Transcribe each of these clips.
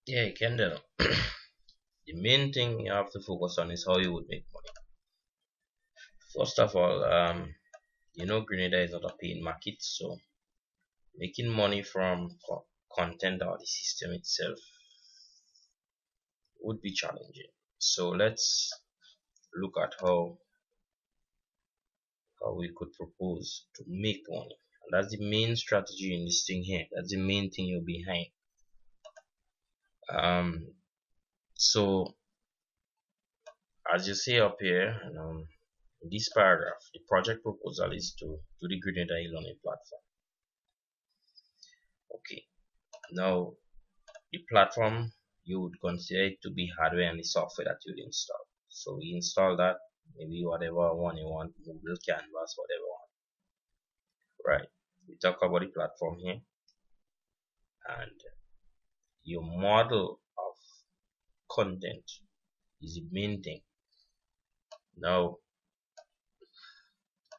Yeah, Kendall. The main thing you have to focus on is how you would make money. First of all, Grenada is not a paying market, so making money from content or the system itself would be challenging. So let's look at how we could propose to make money. And that's the main strategy in this thing here. That's the main thing you're behind. Um, so as you see up here, in this paragraph, the project proposal is to do the Grenada e-learning platform. Okay, now the platform you would consider it to be hardware and the software that you'd install. So we install that, maybe whatever one you want, Google, Canvas, whatever one. Right. We talk about the platform here and your model of content is the main thing. Now,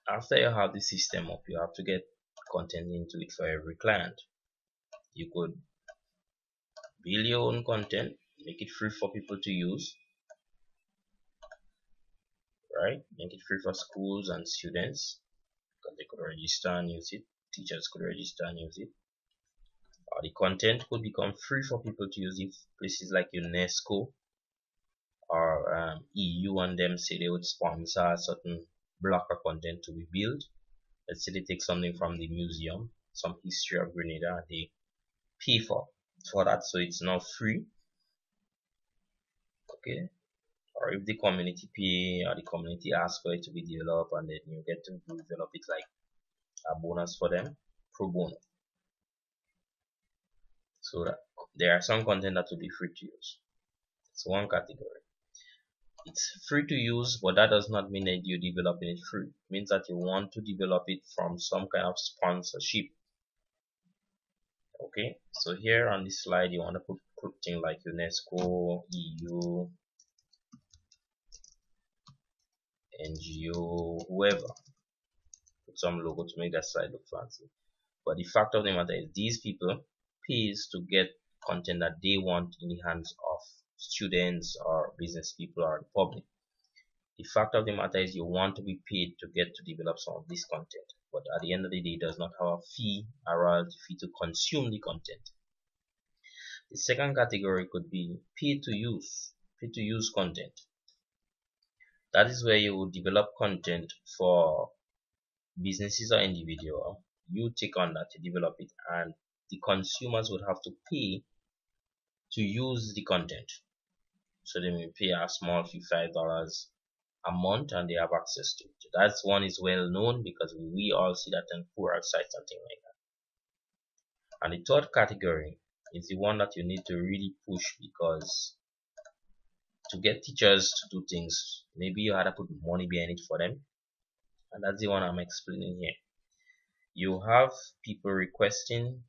after you have the system up, you have to get content into it for every client. You could build your own content, make it free for people to use, right? Make it free for schools and students because they could register and use it. Teachers could register and use it. Or the content could become free for people to use if places like UNESCO or EU and them say they would sponsor a certain block of content to be built. Let's say they take something from the museum, some history of Grenada, they pay for that, so it's now free. Okay. Or if the community pay or the community asks for it to be developed and then you get to develop it like a bonus for them, pro bono. So that there are some content that will be free to use. It's one category. It's free to use, but that does not mean that you're developing it free. It means that you want to develop it from some kind of sponsorship. Okay, so here on this slide, you want to put things like UNESCO, EU, NGO, whoever. Put some logo to make that slide look fancy. But the fact of the matter is, these people pays to get content that they want in the hands of students or business people or the public. The fact of the matter is you want to be paid to get to develop some of this content, but at the end of the day, it does not have a fee, a royalty fee to consume the content. The second category could be pay to use content. That is where you will develop content for businesses or individual. You take on that to develop it, and the consumers would have to pay to use the content. So they may pay a small fee, $5 a month, and they have access to it. That's one is well known because we all see that on poor websites and things like that. And the third category is the one that you need to really push because to get teachers to do things, maybe you had to put money behind it for them. And that's the one I'm explaining here. You have people requesting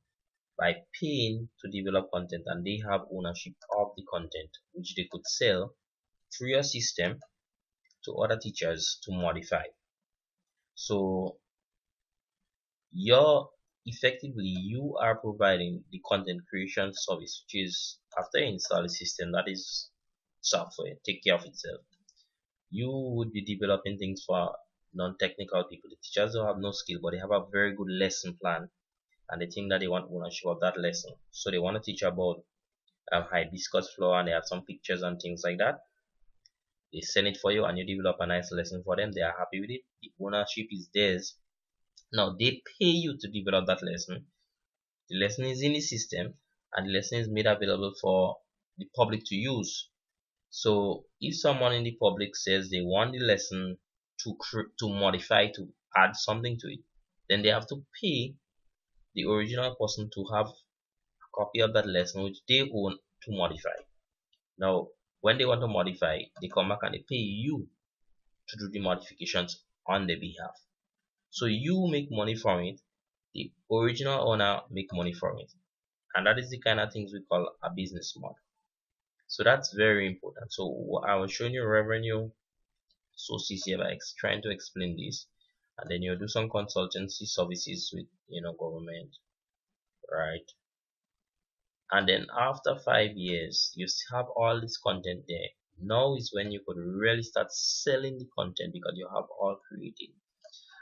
by paying to develop content and they have ownership of the content which they could sell through your system to other teachers to modify. So you're effectively you are providing the content creation service, which is after you install the system, that is software, take care of itself. You would be developing things for non-technical people. The teachers don't have no skill, but they have a very good lesson plan and they think that they want ownership of that lesson. So they want to teach about hibiscus flower and they have some pictures and things like that. They send it for you and you develop a nice lesson for them. They are happy with it. The ownership is theirs. Now they pay you to develop that lesson. The lesson is in the system and the lesson is made available for the public to use. So if someone in the public says they want the lesson to modify, to add something to it, then they have to pay the original person to have a copy of that lesson which they own to modify. Now when they want to modify, they come back and they pay you to do the modifications on their behalf. So you make money from it, the original owner make money from it. And that is the kind of things we call a business model. So that's very important. So I was showing you revenue sources here by trying to explain this. And then you do some consultancy services with government, right? And then after 5 years, you still have all this content there. Now is when you could really start selling the content because you have all created.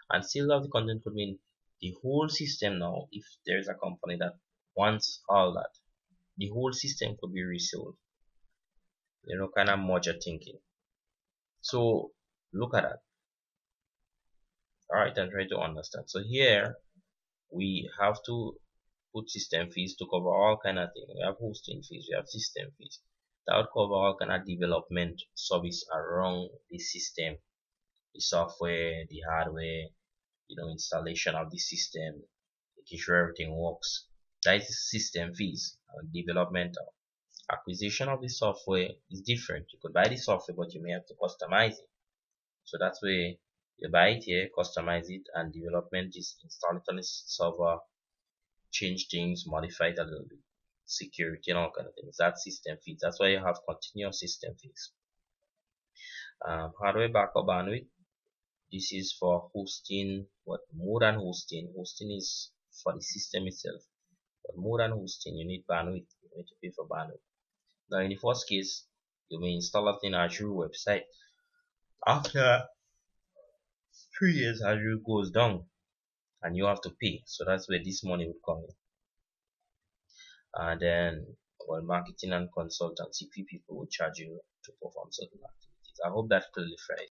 And still have the content could mean the whole system now. If there's a company that wants all that, the whole system could be resold. Kind of merger thinking. So look at that. All right, and try to understand. So here we have to put system fees to cover all kind of things. We have hosting fees, we have system fees. That would cover all kind of development service around the system, the software, the hardware, installation of the system, making sure everything works. That is system fees. And developmental acquisition of the software is different. You could buy the software, but you may have to customize it. So that's where you buy it here, customize it, and development is install it on the server, change things, modify it a little bit, security and all kind of things. That's system fees. That's why you have continuous system fees. Hardware backup bandwidth. This is for hosting, but more than hosting. Hosting is for the system itself. But more than hosting, you need bandwidth. You need to pay for bandwidth. Now, in the first case, you may install it in Azure website. After 3 years, Azure goes down and you have to pay. So that's where this money would come in. And then, well, marketing and consultancy people will charge you to perform certain activities. I hope that clarifies.